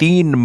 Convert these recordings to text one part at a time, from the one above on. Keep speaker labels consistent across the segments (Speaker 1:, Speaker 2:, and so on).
Speaker 1: 3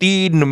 Speaker 1: 3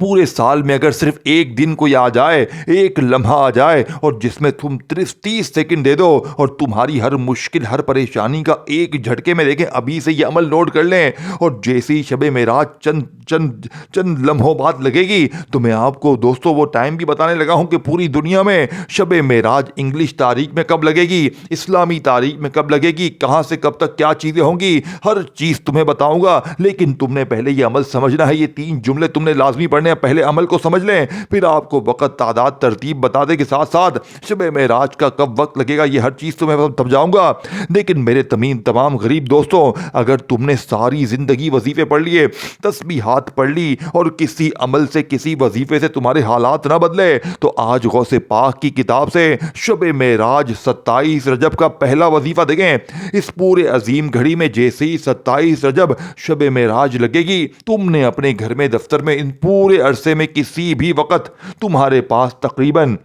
Speaker 1: پورے سال میں اگر صرف ایک دن کوئی آ جائے، ایک لمحہ آ جائے اور جس میں تم 30 سیکنڈ دے دو اور تمہاری ہر مشکل، ہر پریشانی کا ایک جھٹکے میں، دیکھیں ابھی سے یہ عمل نوٹ کر لیں، اور جیسے ہی شب معراج چند لمحوں بعد لگے گی تو میں آپ کو دوستوں وہ ٹائم بھی بتانے لگا ہوں کہ پوری دنیا میں شب معراج انگلش تاریخ میں کب لگے گی، اسلامی تاریخ میں کب لگے گی، کہاں سے کب تک کیا چیزیں ہوں گی، ہر چیز تمہیں بتاؤں گا۔ لیکن تم نے پہلے یہ عمل سمجھنا ہے، یہ 3 جملے تم نے لازمی پڑھنے ہیں، پہلے عمل کو سمجھ لیں، پھر آپ کو وقت، تعداد، ترتیب بتا دے کے ساتھ ساتھ شب معراج کا کب وقت لگے گا، یہ ہر چیز تمہیں سمجھاؤں گا۔ لیکن میرے تمام غریب دوستوں، اگر تم نے ساری زندگی وظیفے پڑھ لیے، تسبیحات پڑھ لی اور کسی عمل سے، کسی وظیفے سے تمہارے حالات نہ بدلے، تو آج غوث پاک کی کتاب سے شب معراج 27 رجب کا پہلا وظیفہ دیکھیں۔ اس پورے عظیم گھڑی میں جیسے ہی 27 رجب شب معراج لگے گی، تم نے اپنے گھر میں، دفتر میں، ان پورے عرصے میں کسی بھی وقت تمہارے پاس تقریباً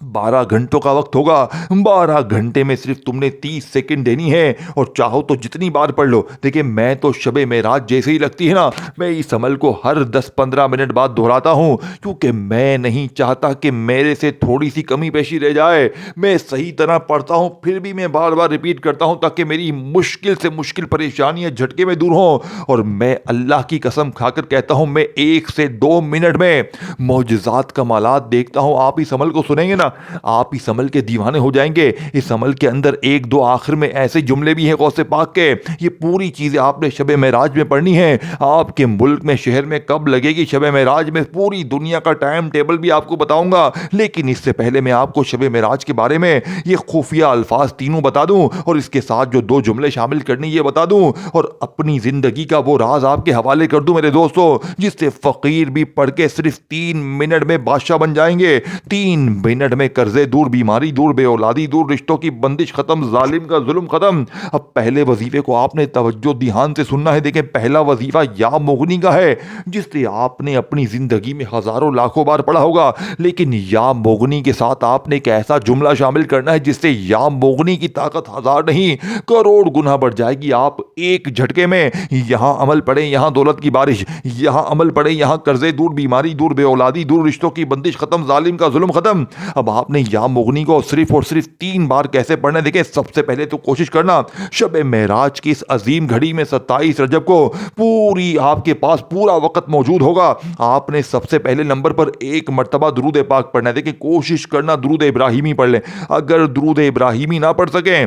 Speaker 1: 12 گھنٹوں کا وقت ہوگا۔ 12 گھنٹے میں صرف تم نے 30 سیکنڈ دینی ہے، اور چاہو تو جتنی بار پڑھ لو۔ دیکھیں میں تو شب معراج جیسے ہی لگتی ہے نا، میں اس عمل کو ہر 10-15 منٹ بعد دہراتا ہوں، کیونکہ میں نہیں چاہتا کہ میرے سے تھوڑی سی کمی پیشی رہ جائے۔ میں صحیح طرح پڑھتا ہوں، پھر بھی میں بار بار ریپیٹ کرتا ہوں تاکہ میری مشکل سے مشکل پریشانیاں جھٹکے میں دور ہوں۔ اور میں اللہ کی قسم کھا کر کہتا ہوں، میں 1 سے 2 منٹ میں معجزات، کمالات دیکھتا ہوں۔ آپ اس عمل کو سنیں گے نا، آپ اس عمل کے دیوانے ہو جائیں گے۔ اس عمل کے اندر 1-2 آخر میں ایسے جملے بھی ہیں غوث پاک کے، یہ پوری چیزیں آپ نے شب معراج میں پڑھنی ہے۔ آپ کے ملک میں، شہر میں کب لگے گی شب معراج، میں پوری دنیا کا ٹائم ٹیبل بھی آپ کو بتاؤں گا۔ لیکن اس سے پہلے میں آپ کو شب معراج کے بارے میں یہ خفیہ الفاظ تینوں بتا دوں، اور اس کے ساتھ جو 2 جملے شامل کرنی یہ بتا دوں، اور اپنی زندگی کا وہ راز آپ کے حوالے کر دوں میرے دوستو، جس سے فقیر بھی پڑھ کے صرف 3 منٹ میں بادشاہ بن جائیں گے۔ 3 منٹ میں قرضے دور، بیماری دور، بے اولادی دور، رشتوں کی بندش ختم، ظالم کا ظلم ختم۔ اب پہلے وظیفے کو آپ نے توجہ دھیان سے سننا ہے۔ دیکھیں پہلا وظیفہ یا مغنی کا ہے، جس سے آپ نے اپنی زندگی میں ہزاروں لاکھوں بار پڑھا ہوگا، لیکن یا مغنی کے ساتھ آپ نے ایک ایسا جملہ شامل کرنا ہے جس سے یا مغنی کی طاقت 1000 نہیں کروڑ گنا بڑھ جائے گی۔ آپ ایک جھٹکے میں یہاں عمل پڑھیں، یہاں دولت کی بارش، یہاں عمل پڑھیں، یہاں قرضے دور، بیماری دور، بے اولادی دور، رشتوں کی بندش ختم، ظالم کا ظلم ختم۔ اب آپ نے یا مغنی کو صرف اور صرف 3 بار کیسے پڑھنا ہے؟ دیکھیں سب سے پہلے تو کوشش کرنا شب معراج کی اس عظیم گھڑی میں 27 رجب کو پوری آپ کے پاس پورا وقت موجود ہوگا۔ آپ نے سب سے پہلے نمبر پر 1 مرتبہ درود پاک پڑھنا ہے۔ دیکھیں کوشش کرنا درود ابراہیمی پڑھ لیں، اگر درود ابراہیمی نہ پڑھ سکیں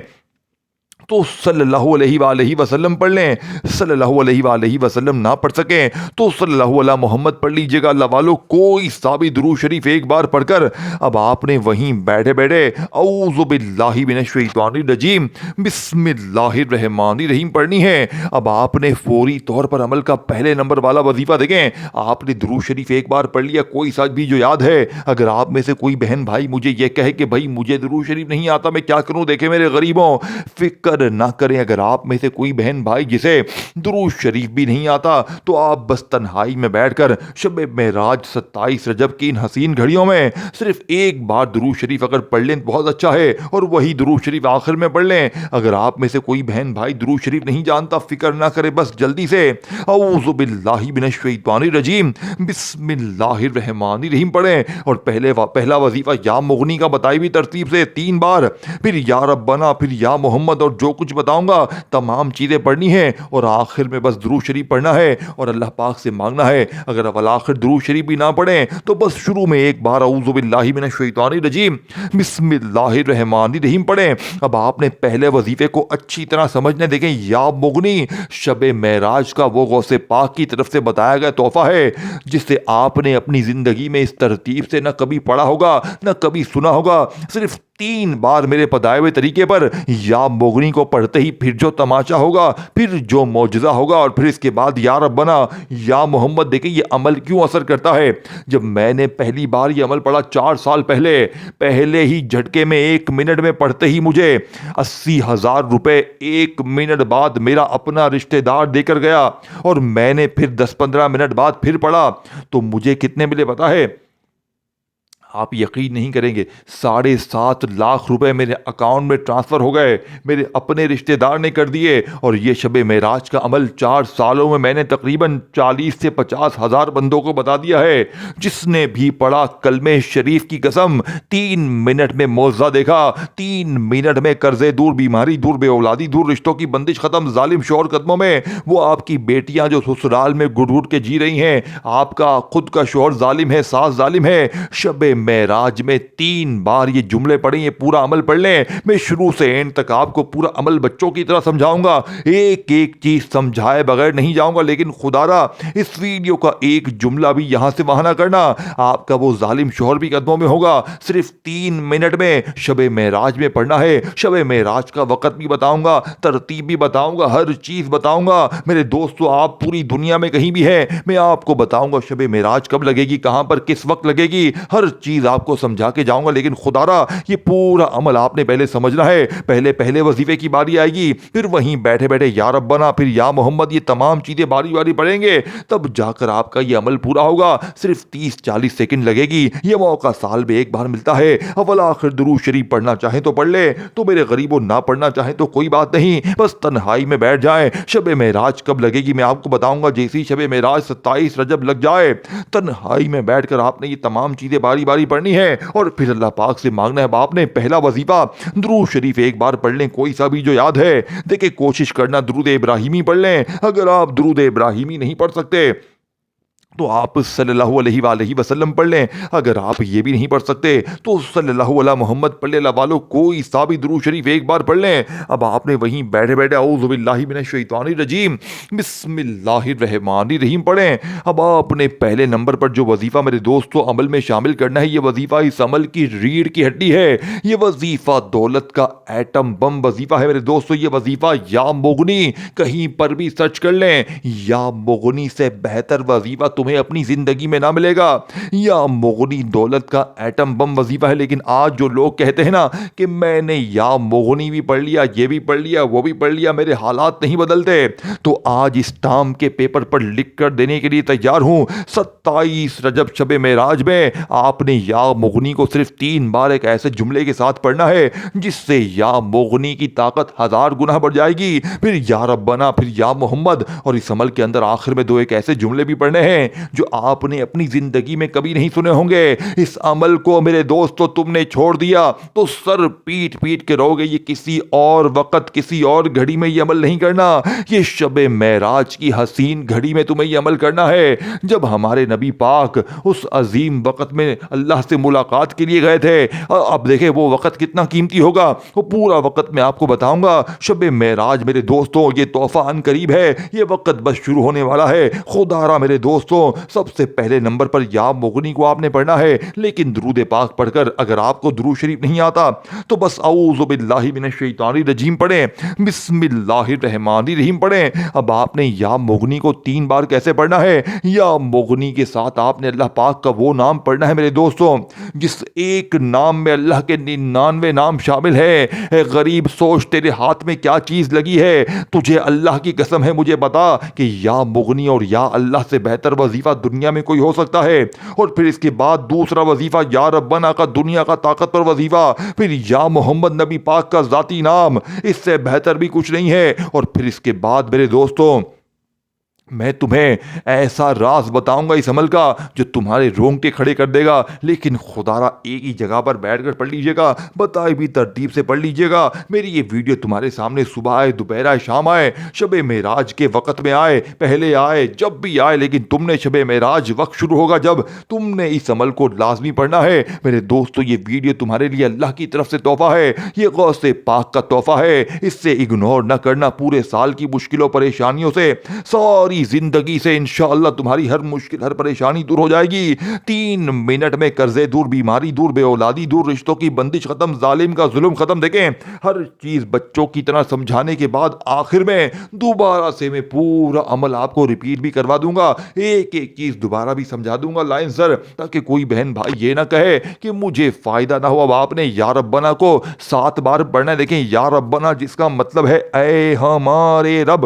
Speaker 1: تو صلی اللہ علیہ وآلہ وسلم پڑھ لیں، صلی اللہ علیہ وآلہ وسلم نہ پڑھ سکیں تو صلی اللہ علیہ محمد پڑھ لیجئے گا۔ اللہ والو کوئی سابی درود شریف ایک بار پڑھ کر اب آپ نے وہیں بیٹھے بیٹھے اعوذ باللہ من الشیطان الرجیم بسم اللہ الرحمن الرحیم پڑھنی ہے۔ اب آپ نے فوری طور پر عمل کا پہلے نمبر والا وظیفہ دیکھیں، آپ نے درود شریف ایک بار پڑھ لیا، کوئی ساتھ بھی جو یاد ہے، اگر آپ میں سے کوئی بہن بھائی مجھے یہ کہے کہ بھائی مجھے درود شریف نہیں آتا، میں کیا کروں؟ دیکھیں میرے غریبوں، فکر نہ کریں، اگر آپ میں سے کوئی بہن بھائی جسے درود شریف بھی نہیں آتا تو آپ بس تنہائی میں بیٹھ کر شب معراج 27 رجب کی ان حسین گھڑیوں میں صرف ایک بار درود شریف اگر پڑھ لیں بہت اچھا ہے، اور وہی درود شریف آخر میں پڑھ لیں۔ اگر آپ میں سے کوئی بہن بھائی درود شریف نہیں جانتا، فکر نہ کرے، بس جلدی سے اعوذ باللہ من الشیطان الرجیم بسم اللہ الرحمن الرحیم پڑھیں، اور پہلا وظیفہ یا مغنی کا بتائی بھی ترتیب سے 3 بار، پھر یا ربنا، پھر یا محمد، اور جو کچھ بتاؤں گا تمام چیزیں پڑھنی ہیں، اور آخر میں بس درود شریف پڑھنا ہے اور اللہ پاک سے مانگنا ہے۔ اگر اول آخر درود شریف بھی نہ پڑھیں تو بس شروع میں ایک بار اعوذ باللہ من الشیطان الرجیم بسم اللہ الرحمن الرحیم پڑھیں۔ اب آپ نے پہلے وظیفے کو اچھی طرح سمجھنے، دیکھیں یا مغنی شب معراج کا وہ غوث پاک کی طرف سے بتایا گیا تحفہ ہے جس سے آپ نے اپنی زندگی میں اس ترتیب سے نہ کبھی پڑھا ہوگا نہ کبھی سنا ہوگا۔ صرف 3 بار میرے بتائے ہوئے طریقے پر یا مغنی کو پڑھتے ہی پھر جو تماشا ہوگا، پھر جو معجزہ ہوگا، اور پھر اس کے بعد یا ربنا، یا محمد۔ دیکھیں یہ عمل کیوں اثر کرتا ہے؟ جب میں نے پہلی بار یہ عمل پڑھا 4 سال پہلے ہی جھٹکے میں 1 منٹ میں پڑھتے ہی مجھے 80,000 روپے 1 منٹ بعد میرا اپنا رشتہ دار دے کر گیا، اور میں نے پھر 10-15 منٹ بعد پھر پڑھا تو مجھے کتنے ملے پتا ہے؟ آپ یقین نہیں کریں گے 7.5 لاکھ روپے میرے اکاؤنٹ میں ٹرانسفر ہو گئے، میرے اپنے رشتہ دار نے کر دیے، اور یہ شب معراج کا عمل 4 سالوں میں میں نے تقریباً 40 سے 50 ہزار بندوں کو بتا دیا ہے۔ جس نے بھی پڑھا کلمہ شریف کی قسم 3 منٹ میں معجزہ دیکھا، 3 منٹ میں قرضے دور، بیماری دور، بے اولادی دور، رشتوں کی بندش ختم، ظالم شوہر قدموں میں، وہ آپ کی بیٹیاں جو سسرال میں گھٹ گھٹ کے جی رہی ہیں، آپ کا خود کا شوہر ظالم ہے، ساس ظالم ہے۔ شب معراج میں 3 بار یہ جملے پڑھیں، یہ پورا عمل پڑھ لیں۔ میں شروع سے اینڈ تک آپ کو پورا عمل بچوں کی طرح سمجھاؤں گا، ایک ایک چیز سمجھائے بغیر نہیں جاؤں گا، لیکن خدا را اس ویڈیو کا ایک جملہ بھی یہاں سے وہاں نہ کرنا، آپ کا وہ ظالم شوہر بھی قدموں میں ہوگا۔ صرف 3 منٹ میں شب معراج میں پڑھنا ہے۔ شب معراج کا وقت بھی بتاؤں گا، ترتیب بھی بتاؤں گا، ہر چیز بتاؤں گا۔ میرے دوستو، آپ پوری دنیا میں کہیں بھی ہیں، میں آپ کو بتاؤں گا شب معراج کب لگے گی، کہاں پر کس وقت لگے گی، ہر چیز آپ کو سمجھا کے جاؤں گا۔ لیکن خدا را یہ پورا عمل آپ نے پہلے سمجھنا ہے۔ پہلے وظیفے کی باری آئے گی، پھر وہیں بیٹھے بیٹھے یا ربنا، پھر یا محمد، یہ تمام چیزیں باری باری پڑھیں گے، تب جا کر آپ کا یہ عمل پورا ہوگا۔ صرف 30-40 سیکنڈ لگے گی، یہ موقع سال میں ایک بار ملتا ہے۔ اول آخر درود شریف پڑھنا چاہیں تو پڑھ لے، تو میرے غریبوں نہ پڑھنا چاہیں تو کوئی بات نہیں، بس تنہائی میں بیٹھ جائیں۔ شب معراج کب لگے گی میں آپ کو بتاؤں گا، جیسی شب معراج 27 رجب لگ جائے، تنہائی میں بیٹھ کر آپ نے یہ تمام چیزیں باری باری پڑھنی ہے، اور پھر اللہ پاک سے مانگنا ہے۔ باپ نے پہلا وظیفہ درود شریف ایک بار پڑھ لیں، کوئی سا بھی جو یاد ہے، دیکھیں کوشش کرنا درود ابراہیمی پڑھ لیں۔ اگر آپ درود ابراہیمی نہیں پڑھ سکتے تو آپ صلی اللہ علیہ وآلہ وسلم پڑھ لیں، اگر آپ یہ بھی نہیں پڑھ سکتے تو صلی اللہ علیہ محمد پڑھ لیں۔ اللہ والو کوئی سا بھی درود شریف ایک بار پڑھ لیں۔ اب آپ نے وہیں بیٹھے بیٹھے اعوذ باللہ من الشیطان الرجیم بسم اللہ الرحمن الرحیم پڑھیں۔ اب آپ نے پہلے نمبر پر جو وظیفہ میرے دوستو عمل میں شامل کرنا ہے، یہ وظیفہ اس عمل کی ریڑھ کی ہڈی ہے، یہ وظیفہ دولت کا ایٹم بم وظیفہ ہے میرے دوستو۔ یہ وظیفہ یا مغنی، کہیں پر بھی سرچ کر لیں، یا مغنی سے بہتر وظیفہ تمہیں اپنی زندگی میں نہ ملے گا۔ یا مغنی دولت کا ایٹم بم وظیفہ ہے، لیکن آج جو لوگ کہتے ہیں نا کہ میں نے یا مغنی بھی پڑھ لیا، یہ بھی پڑھ لیا، وہ بھی پڑھ لیا، میرے حالات نہیں بدلتے، تو آج اس ٹام کے پیپر پر لکھ کر دینے کے لیے تیار ہوں۔ 27 رجب شب معراج میں آپ نے یا مغنی کو صرف 3 بار ایک ایسے جملے کے ساتھ پڑھنا ہے جس سے یا مغنی کی طاقت 1000 گنا بڑھ جائے گی، پھر یا ربنا، پھر یا محمد، اور اس عمل کے اندر آخر میں 2 ایک ایسے جملے بھی پڑھنے ہیں جو آپ نے اپنی زندگی میں کبھی نہیں سنے ہوں گے۔ اس عمل کو میرے دوستو تم نے چھوڑ دیا تو سر پیٹ پیٹ کے رہو گے۔ یہ کسی اور وقت، کسی اور گھڑی میں یہ عمل نہیں کرنا، یہ شب معراج کی حسین گھڑی میں تمہیں یہ عمل کرنا ہے، جب ہمارے نبی پاک اس عظیم وقت میں اللہ سے ملاقات کے لیے گئے تھے۔ اب دیکھیں وہ وقت کتنا قیمتی ہوگا، وہ پورا وقت میں آپ کو بتاؤں گا۔ شب معراج میرے دوستوں یہ تحفہ ان قریب ہے، یہ وقت بس شروع ہونے والا ہے۔ خدا را میرے دوستوں، سب سے پہلے نمبر پر یا مغنی کو آپ نے پڑھنا ہے، لیکن درود پاک پڑھ کر اگر آپ کو درود شریف نہیں آتا تو بس اعوذ باللہ من الشیطان الرجیم پڑھیں، بسم اللہ الرحمن الرحیم پڑھیں۔ اب آپ نے یا مغنی کو 3 بار کیسے پڑھنا ہے؟ یا مغنی کے ساتھ آپ نے اللہ پاک کا وہ نام پڑھنا ہے میرے دوستوں جس ایک نام میں اللہ کے 99 نام شامل ہے۔ اے غریب، سوچ تیرے ہاتھ میں کیا چیز لگی ہے، تجھے اللہ کی قسم ہے مجھے بتا کہ یا مغنی اور یا اللہ سے بہتر وظیفہ دنیا میں کوئی ہو سکتا ہے؟ اور پھر اس کے بعد دوسرا وظیفہ یا ربنا کا دنیا کا طاقت پر وظیفہ، پھر یا محمد نبی پاک کا ذاتی نام، اس سے بہتر بھی کچھ نہیں ہے۔ اور پھر اس کے بعد میرے دوستوں میں تمہیں ایسا راز بتاؤں گا اس عمل کا جو تمہارے رونگٹے کھڑے کر دے گا، لیکن خدا را ایک ہی جگہ پر بیٹھ کر پڑھ لیجئے گا، بتائی بھی ترتیب سے پڑھ لیجئے گا۔ میری یہ ویڈیو تمہارے سامنے صبح آئے، دوپہر آئے، شام آئے، شب معراج کے وقت میں آئے، پہلے آئے، جب بھی آئے، لیکن تم نے شب معراج وقت شروع ہوگا جب تم نے اس عمل کو لازمی پڑھنا ہے۔ میرے دوستو یہ ویڈیو تمہارے لیے اللہ کی طرف سے تحفہ ہے، یہ غوث پاک کا تحفہ ہے، اس سے اگنور نہ کرنا۔ پورے سال کی مشکلوں پریشانیوں سے، ساری زندگی سے انشاءاللہ تمہاری ہر مشکل، ہر پریشانی دور ہو جائے گی۔ 3 منٹ میں قرضے دور، بیماری دور، بے اولادی دور، رشتوں کی بندش ختم، ظالم کا ظلم ختم۔ دیکھیں ہر چیز بچوں کی طرح سمجھانے کے بعد آخر میں دوبارہ سے میں پورا عمل آپ کو ریپیٹ بھی کروا دوں گا، ایک ایک چیز دوبارہ بھی سمجھا دوں گا لائن سر، تاکہ کوئی بہن بھائی یہ نہ کہے کہ مجھے فائدہ نہ ہوا۔ اب آپ نے یا ربنا کو 7 بار پڑھنا ہے۔ دیکھیں یا ربنا جس کا مطلب ہے اے ہمارے رب،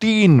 Speaker 1: 3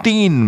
Speaker 1: 3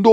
Speaker 1: 2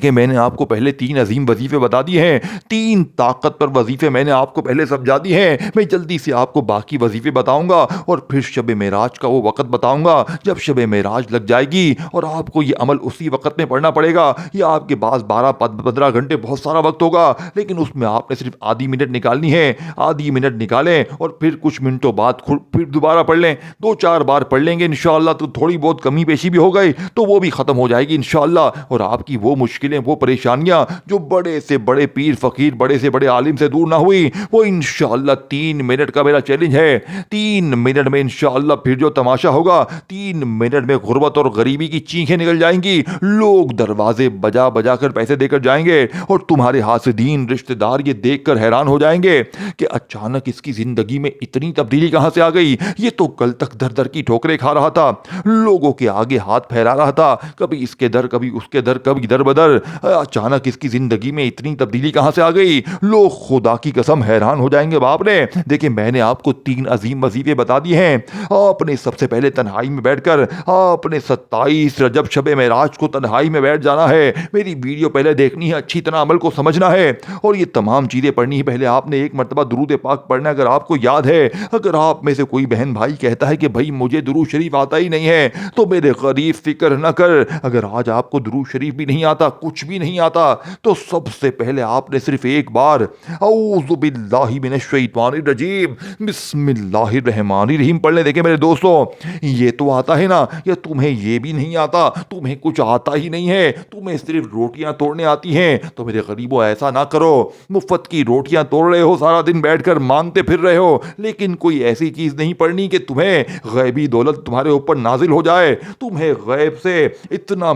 Speaker 1: کہ میں نے آپ کو پہلے 3 عظیم وظیفے بتا دیے ہیں، 3 طاقت پر وظیفے میں نے آپ کو پہلے سمجھا دیے ہیں۔ میں جلدی سے آپ کو باقی وظیفے بتاؤں گا اور پھر شب معراج کا وہ وقت بتاؤں گا جب شب معراج لگ جائے گی اور آپ کو یہ عمل اسی وقت میں پڑھنا پڑے گا۔ یہ آپ کے پاس 12-15 گھنٹے بہت سارا وقت ہوگا، لیکن اس میں آپ نے صرف آدھی منٹ نکالنی ہے۔ آدھی منٹ نکالیں اور پھر کچھ منٹوں بعد پھر دوبارہ پڑھ لیں، 2-4 بار پڑھ لیں گے انشاءاللہ تو تھوڑی بہت کمی بیشی بھی ہو گئی تو وہ بھی ختم ہو جائے گی انشاءاللہ، اور آپ کی وہ مشکلیں، وہ پریشانیاں جو بڑے سے بڑے پیر فقیر، بڑے سے بڑے عالم سے دور نہ ہوئی، وہ انشاءاللہ 3 منٹ کا میرا چیلنج ہے۔ 3 منٹ میں انشاءاللہ پھر جو تماشا ہوگا، 3 منٹ میں غربت اور غریبی کی چیخیں نکل جائیں گی، لوگ دروازے بجا بجا کر پیسے دے کر جائیں گے اور تمہارے حاسدین رشتہ دار یہ دیکھ کر حیران ہو جائیں گے کہ اچانک اس کی زندگی میں اتنی تبدیلی کہاں سے آ گئی۔ یہ تو کل تک در در کی ٹھوکریں کھا رہا تھا، لوگوں کے آگے ہاتھ پھیلا رہا تھا، کبھی اس کے در کبھی اس کے در، کبھی در بدر، اچانک اس کی زندگی میں اتنی تبدیلی کہاں سے آ گئی۔ لوگ خدا کی قسم حیران ہو جائیں گے باپ نے۔ دیکھیں میں نے آپ کو 3 عظیم وظیفے بتا دیے ہیں۔ آپ نے سب سے پہلے تنہائی میں بیٹھ کر آپ نے 27 رجب شب معراج کو تنہائی میں بیٹھ جانا ہے، میری ویڈیو پہلے دیکھنی ہے، اچھی طرح عمل کو سمجھنا ہے اور یہ تمام چیزیں پڑھنی ہے۔ پہلے آپ نے 1 مرتبہ درود پاک پڑھنا ہے اگر آپ کو یاد ہے۔ اگر آپ میں سے کوئی بہن بھائی کہتا ہے کہ بھائی مجھے درود شریف آتا ہی نہیں ہے تو میرے غریب فکر نہ کر، اگر آج آپ کو درود شریف بھی نہیں آتا، کچھ بھی نہیں آتا، تو سب سے پہلے آپ نے صرف ایک بار اعوذ باللہ من الشیطان الرجیم بسم اللہ الرحمن الرحیم پڑھ لیں۔ دیکھیں میرے دوستو، یہ تو آتا ہے نا، یا تمہیں یہ بھی نہیں آتا، تمہیں کچھ آتا ہی نہیں ہے، تمہیں صرف روٹیاں توڑنے آتی ہیں، تو میرے غریبوں ایسا نہ کرو، مفت کی روٹیاں توڑ رہے ہو، سارا دن بیٹھ کر مانگتے پھر رہے ہو، لیکن کوئی ایسی چیز نہیں پڑھنی کہ تمہیں غیبی دولت تمہارے اوپر نازل ہو جائے، تمہیں غیب سے اتنا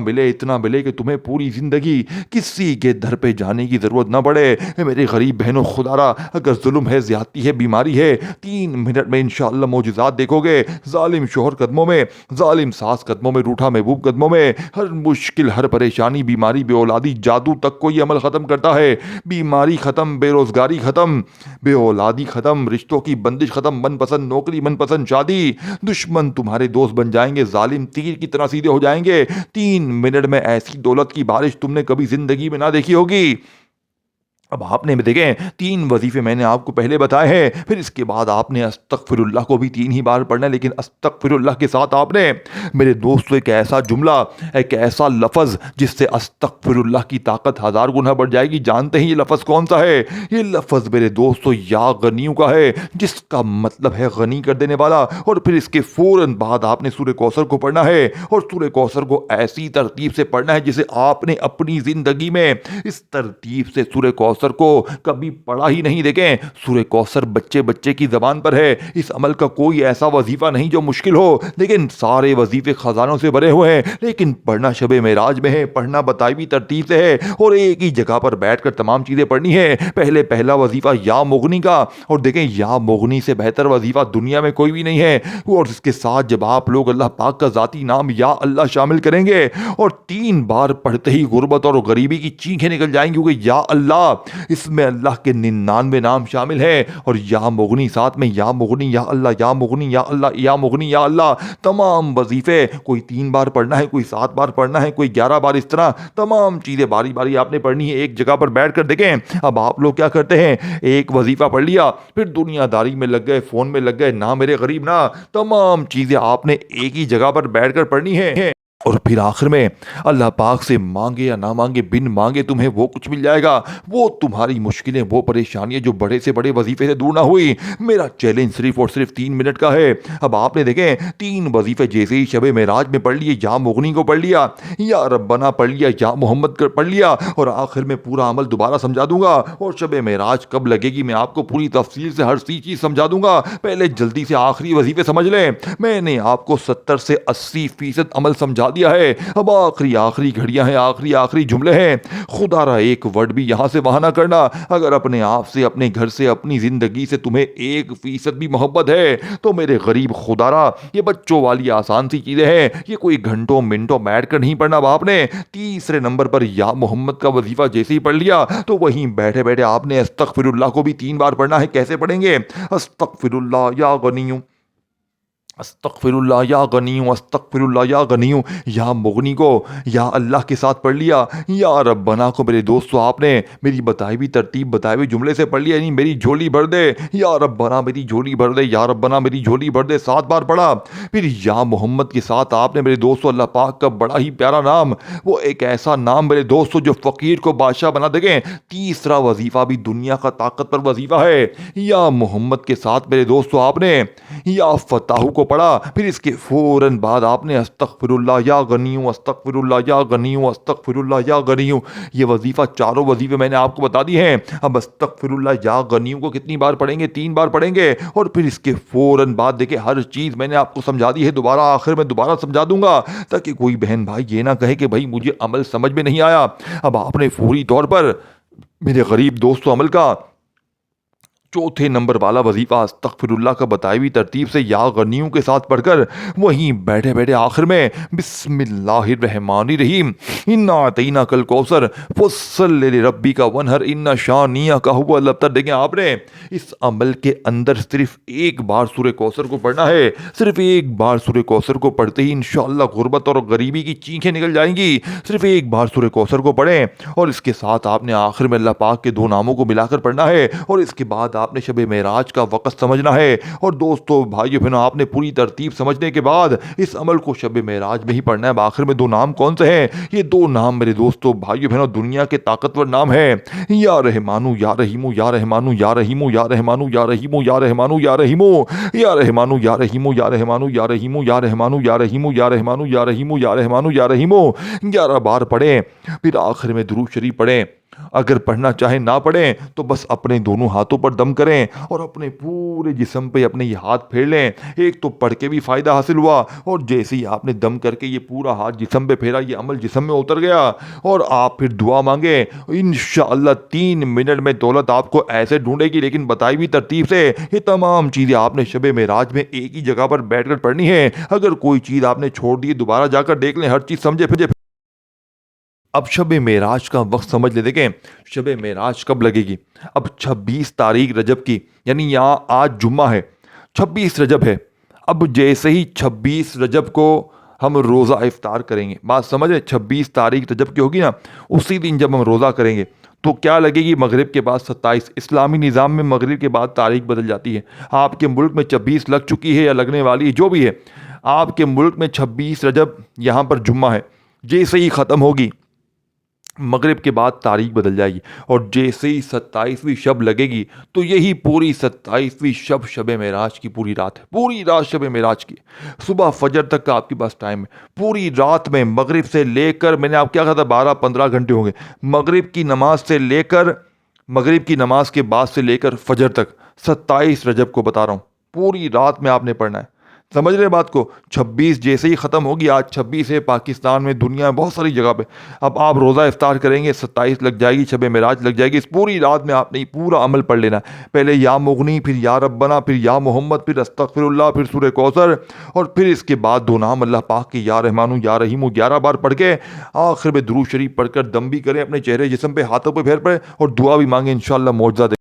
Speaker 1: ملے کہ تمہیں پوری زندگی کسی کے در پہ جانے کی ضرورت نہ پڑے۔ میرے غریب بہنوں، خدا را اگر ظلم ہے، زیادتی ہے، بیماری ہے، 3 منٹ میں انشاءاللہ معجزات دیکھو گے۔ ظالم شوہر قدموں میں، ظالم ساس قدموں میں، روٹھا محبوب قدموں میں، ہر مشکل، ہر پریشانی، بیماری، بے اولادی، جادو تک کو یہ عمل ختم کرتا ہے۔ بیماری ختم، بے روزگاری ختم، بے اولادی ختم، رشتوں کی بندش ختم، من پسند نوکری، من پسند شادی، دشمن تمہارے دوست بن جائیں گے، ظالم تیر کی طرح سیدھے ہو جائیں گے۔ 3 منٹ میں ایسی دولت کی بارش تم نے کبھی زندگی میں نہ دیکھی ہوگی۔ اب آپ نے دیکھیں 3 وظیفے میں نے آپ کو پہلے بتائے ہیں، پھر اس کے بعد آپ نے استغفر اللہ کو بھی 3 ہی بار پڑھنا ہے، لیکن استغفر اللہ کے ساتھ آپ نے میرے دوستو ایک ایسا جملہ، ایک ایسا لفظ جس سے استغفر اللہ کی طاقت 1000 گنا بڑھ جائے گی۔ جانتے ہیں یہ لفظ کون سا ہے؟ یہ لفظ میرے دوستو یا غنیوں کا ہے، جس کا مطلب ہے غنی کر دینے والا۔ اور پھر اس کے فوراً بعد آپ نے سورہ کوثر کو پڑھنا ہے، اور سورہ کوثر کو ایسی ترتیب سے پڑھنا ہے جسے آپ نے اپنی زندگی میں اس ترتیب سے سورہ کوثر کو کبھی پڑھا ہی نہیں۔ دیکھیں سورہ کوثر بچے کی زبان پر ہے، اس عمل کا کوئی ایسا وظیفہ نہیں جو مشکل ہو، لیکن سارے وظیفے خزانوں سے بھرے ہوئے ہیں، لیکن پڑھنا شب معراج میں ہے، پڑھنا بتائی ہوئی ترتیب سے ہے، اور ایک ہی جگہ پر بیٹھ کر تمام چیزیں پڑھنی ہے۔ پہلا وظیفہ یا مغنی کا، اور دیکھیں یا مغنی سے بہتر وظیفہ دنیا میں کوئی بھی نہیں ہے، اور اس کے ساتھ جب آپ لوگ اللہ پاک کا ذاتی نام یا اللہ شامل کریں گے اور 3 بار پڑھتے ہی غربت اور غریبی کی چیخیں نکل جائیں گی، کیونکہ یا اللہ، اس میں اللہ کے 99 نام شامل ہیں، اور یا مغنی ساتھ میں، یا مغنی یا اللہ، یا مغنی یا اللہ، یا مغنی یا اللہ، تمام وظیفے کوئی 3 بار پڑھنا ہے، کوئی 7 بار پڑھنا ہے، کوئی 11 بار، اس طرح تمام چیزیں باری باری آپ نے پڑھنی ہے ایک جگہ پر بیٹھ کر۔ دیکھیں اب آپ لوگ کیا کرتے ہیں، ایک وظیفہ پڑھ لیا، پھر دنیا داری میں لگ گئے، فون میں لگ گئے، نہ میرے غریب نہ، تمام چیزیں آپ نے ایک ہی جگہ پر بیٹھ کر پڑھنی ہے، اور پھر آخر میں اللہ پاک سے مانگے یا نہ مانگے، بن مانگے تمہیں وہ کچھ مل جائے گا، وہ تمہاری مشکلیں، وہ پریشانیاں جو بڑے سے بڑے وظیفے سے دور نہ ہوئی۔ میرا چیلنج صرف اور صرف 3 منٹ کا ہے۔ اب آپ نے دیکھیں 3 وظیفے جیسے ہی شب معراج میں پڑھ لیے، یا مغنی کو پڑھ لیا، یا ربنا پڑھ لیا، یا محمد کو پڑھ لیا، اور آخر میں پورا عمل دوبارہ سمجھا دوں گا، اور شب معراج کب لگے گی میں آپ کو پوری تفصیل سے ہر چیز سمجھا دوں گا۔ پہلے جلدی سے آخری وظیفے سمجھ لیں، میں نے آپ کو 70 سے 80% عمل سمجھا دیا ہے، اب آخری گھڑیاں ہیں، آخری جملے ہیں۔ خدا را ایک ورڈ بھی یہاں سے وہاں نہ کرنا، اگر اپنے آپ سے، اپنے گھر سے، اپنی زندگی سے تمہیں 1% بھی محبت ہے تو میرے غریب خدا را یہ بچوں والی آسان سی چیزیں ہیں، یہ کوئی گھنٹوں منٹوں بیٹھ کر نہیں پڑھنا۔ باپ نے تیسرے نمبر پر یا محمد کا وظیفہ جیسے ہی پڑھ لیا تو وہیں بیٹھے بیٹھے آپ نے استغفر اللہ کو بھی 3 بار پڑھنا ہے۔ کیسے پڑھیں گے؟ استغفر اللہ یا غنیوں استغفراللہ یا غنیوں، استغفراللہ یا غنیوں، یا مغنی کو یا اللہ کے ساتھ پڑھ لیا، یا ربنا کو میرے دوستو آپ نے میری بتائی ہوئی ترتیب بتائے ہوئے جملے سے پڑھ لیا، یعنی میری جھولی بھر دے، یا ربنا میری جھولی بھر دے، یا ربنا میری جھولی بھر دے 7 بار پڑھا۔ پھر یا محمد کے ساتھ آپ نے میرے دوستو اللہ پاک کا بڑا ہی پیارا نام، وہ ایک ایسا نام میرے دوستو جو فقیر کو بادشاہ بنا دے۔ تیسرا وظیفہ بھی دنیا کا طاقتور وظیفہ ہے، یا محمد کے ساتھ میرے دوستو آپ نے یا فتح کو پڑھا، پھر اس کے فوراً بعد آپ نے استغفر اللہ یا غنیوں، استغفر اللہ یا غنیوں، استغفر اللہ یا غنیوں۔ یہ وظیفہ چاروں وظیفے میں نے آپ کو بتا دی ہیں۔ اب استغفر اللہ یا غنیوں کو کتنی بار پڑھیں گے؟ 3 بار پڑھیں گے، اور پھر اس کے فوراً بعد دیکھیں ہر چیز میں نے آپ کو سمجھا دی ہے، دوبارہ آخر میں دوبارہ سمجھا دوں گا تاکہ کوئی بہن بھائی یہ نہ کہے کہ بھائی مجھے عمل سمجھ میں نہیں آیا۔ اب آپ نے فوری طور پر میرے غریب دوستو عمل کا چوتھے نمبر والا وظیفہ استغفر اللہ کا بتائی ہوئی ترتیب سے یا غنیوں کے ساتھ پڑھ کر وہیں بیٹھے بیٹھے آخر میں بسم اللہ الرحمن الرحیم انا اعطیناک الکوثر فصل لربک وانحر ان شانئک هو الابتر۔ دیکھیں آپ نے اس عمل کے اندر صرف ایک بار سورہ کوثر کو پڑھنا ہے، صرف ایک بار سورہ کوثر کو پڑھتے ہی انشاءاللہ غربت اور غریبی کی چینخیں نکل جائیں گی۔ صرف ایک بار سورہ کوثر کو پڑھیں، اور اس کے ساتھ آپ نے آخر میں اللہ پاک کے 2 ناموں کو ملا کر پڑھنا ہے، اور اس کے بعد آپ نے شب معراج کا وقت سمجھنا ہے۔ اور دوستو بھائیو بہنوں، آپ نے پوری ترتیب سمجھنے کے بعد اس عمل کو شب معراج میں ہی پڑھنا ہے۔ اب آخر میں 2 نام کون سے ہیں؟ یہ 2 نام میرے دوستو بھائیو بہنوں دنیا کے طاقتور نام ہیں، یا رحمانو یا رحیمو، یا رحمانو یا رحیمو، یا رحمانو یا رحیمو، یا رحمانو یا رحیمو، یا رحمانو یا رحیمو، یا رحمانو یا رحیمو، یا رحمانو یا رحیمو، یا رحمانو یا رحیمو، یا رحمانو یا رحیمو 11 بار پڑھیں، پھر آخر میں درود شریف پڑھیں۔ اگر پڑھنا چاہیں نہ پڑھیں تو بس اپنے دونوں ہاتھوں پر دم کریں اور اپنے پورے جسم پہ اپنے یہ ہاتھ پھیر لیں۔ ایک تو پڑھ کے بھی فائدہ حاصل ہوا، اور جیسے ہی آپ نے دم کر کے یہ پورا ہاتھ جسم پہ پھیرا یہ عمل جسم میں اتر گیا، اور آپ پھر دعا مانگیں انشاءاللہ 3 منٹ میں دولت آپ کو ایسے ڈھونڈے گی، لیکن بتائی ہوئی ترتیب سے یہ تمام چیزیں آپ نے شب معراج میں ایک ہی جگہ پر بیٹھ کر پڑھنی ہے۔ اگر کوئی چیز آپ نے چھوڑ دی دوبارہ جا کر دیکھ لیں، ہر چیز سمجھے پھر۔ اب شب معراج کا وقت سمجھ لے، دیکھیں شب معراج کب لگے گی؟ اب 26 تاریخ رجب کی، یعنی یہاں آج جمعہ ہے، 26 رجب ہے۔ اب جیسے ہی 26 رجب کو ہم روزہ افطار کریں گے، بات سمجھ رہے؟ 26 تاریخ رجب کی ہوگی نا، اسی دن جب ہم روزہ کریں گے تو کیا لگے گی؟ مغرب کے بعد 27۔ اسلامی نظام میں مغرب کے بعد تاریخ بدل جاتی ہے۔ آپ کے ملک میں 26 لگ چکی ہے یا لگنے والی ہے، جو بھی ہے، آپ کے ملک میں 26 رجب یہاں پر جمعہ ہے، جیسے ہی ختم ہوگی مغرب کے بعد تاریخ بدل جائے گی، اور جیسے ہی 27ویں شب لگے گی تو یہی پوری 27ویں شب شب معراج کی پوری رات ہے، پوری رات شب معراج کی، صبح فجر تک کا آپ کے پاس ٹائم ہے۔ پوری رات میں مغرب سے لے کر، میں نے آپ کیا کہا تھا 12-15 گھنٹے ہوں گے، مغرب کی نماز سے لے کر، مغرب کی نماز کے بعد سے لے کر فجر تک 27 رجب کو بتا رہا ہوں پوری رات میں آپ نے پڑھنا ہے۔ سمجھ رہے بات کو؟ 26 جیسے ہی ختم ہوگی، آج 26 ہے پاکستان میں، دنیا میں بہت ساری جگہ پہ، اب آپ روزہ افطار کریں گے، 27 لگ جائے گی، شب معراج لگ جائے گی۔ اس پوری رات میں آپ نے پورا عمل پڑھ لینا ہے، پہلے یا مغنی، پھر یا ربنا، پھر یا محمد، پھر استغفر اللہ، پھر سورہ کوثر، اور پھر اس کے بعد 2 نام اللہ پاک کے یا رحمانو یا رحیمو 11 بار پڑھ کے آخر میں درود شریف پڑھ کر دم بھی کریں، اپنے چہرے جسم پہ ہاتھوں پہ پھیر پڑے، اور دعا بھی مانگیں انشاءاللہ معجزہ دے